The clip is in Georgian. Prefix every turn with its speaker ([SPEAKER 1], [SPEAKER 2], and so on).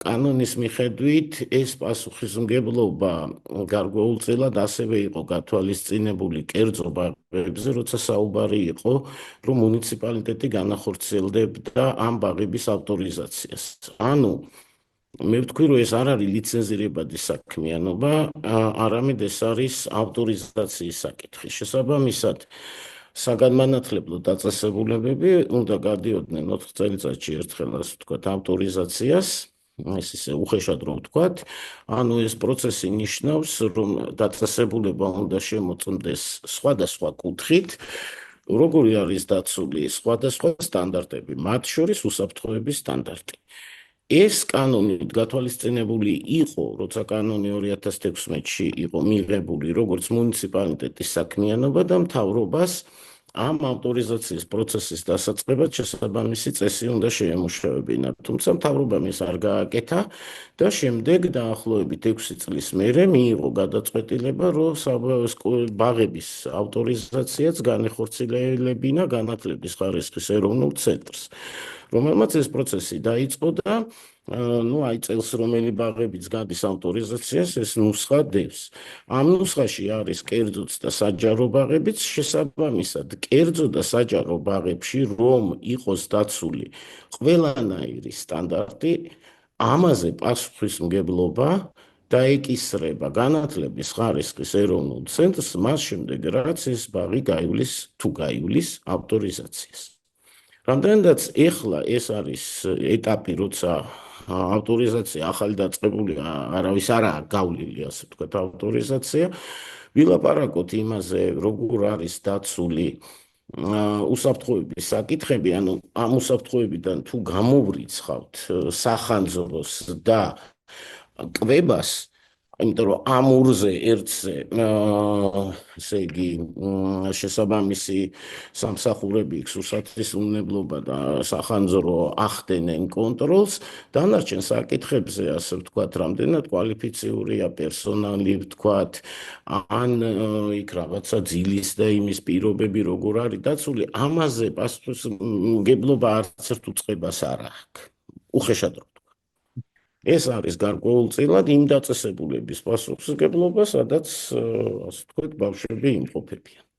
[SPEAKER 1] კანონის მიხედვით ეს პასუხისმგებლობა გარკვეულწილად ასევე იყო გათვალისწინებული კერძო ბაღებზე, როცა საუბარი იყო, რომ მუნიციპალიტეტი განახორციელდებდა ამ ბაღების ავტორიზაციას. ანუ მე ვთქვი, რომ ეს არ არის ლიცენზირებადი საქმიანობა, არამედ ეს არის ავტორიზაციის საკითხი. შესაბამისად, საგანმანათლებლო დაწესებულებები უნდა გადიოდნენ 4 წელიწადში ერთხელ, ასე ვთქვათ, ავტორიზაციას. ეს ისე უხეშად რომ ვთქვათ, ანუ ეს პროცესი ნიშნავს, რომ დაწესებულება უნდა შემოწმდეს სხვადასხვა კუთხით, როგორი არის დაცული სხვადასხვა სტანდარტები, მათ შორის უსაფრთხოების სტანდარტი. ეს კანონით გათვალისწინებული იყო, როცა კანონი 2016-ში იყო მიღებული, როგორც მუნიციპალიტეტის საქმიანობა და მთავრობას ამ ავტორიზაციის პროცესის დასაწყებად შესაბამისი წესი უნდა შეემუშავებინა. თუმცა მთავრობამ ეს არ გააკეთა და შემდეგ დაახლოებით 6 წლის მერე მიიღო გადაწყვეტილება, რომ ბაღების ავტორიზაციაც განეხორციელებინა განათლების ხარისხის ეროვნულ ცენტრს, რომელმაც ეს პროცესი დაიწყო და აი წელს რომელი ბაღებიც გადის ავტორიზაციას, ეს ნუსხა დევს. ამ ნუსხაში არის კერძოც და საჯარო ბაღებიც, შესაბამისად, კერძო და საჯარო ბაღებში რომ იყოს დაცული ყველანაირი სტანდარტი, ამაზე პასუხისმგებლობა დაეკისრება განათლების ხარისხის ეროვნულ ცენტრს მას შემდეგ, რაც ეს ბაღი გაივლის ავტორიზაციას. რამდენადაც ეხლა ეს არის ეტაპი, როცა ავტორიზაცია ახალი დაწყებული, არავის არაა გავლილი, ასე ვთქვათ, ავტორიზაცია, ვილაპარაკოთ იმაზე, როგორ არის დაცული უსაფრთხოების საკითხები, ანუ ამ უსაფრთხოებიდან თუ გამოვრიცხავთ სახანძროს და კვებას, იმიტომ რომ ამურზე ერთზე, ესე იგი, შესაბამისი სამსახურები სურსათისმმლებლობა და სახანძრო ახდენენ კონტროლს, დანარჩენ საკითხებზე, ასე ვთქვათ, რამდენად კვალიფიციურია პერსონალი, ვთქვათ, ან იქ რაღაცა ძილის და იმის პირობები როგორ არის დაცული, ამაზე პასუხისმგებლობა არც ერთ უწყებას არ აქვს. უხეშად რომ ეს არის გარკვეულწილად იმ დაწესებულების პასუხისმგებლობა, სადაც, ასე ვთქვათ, ბავშვები იმყოფებიან.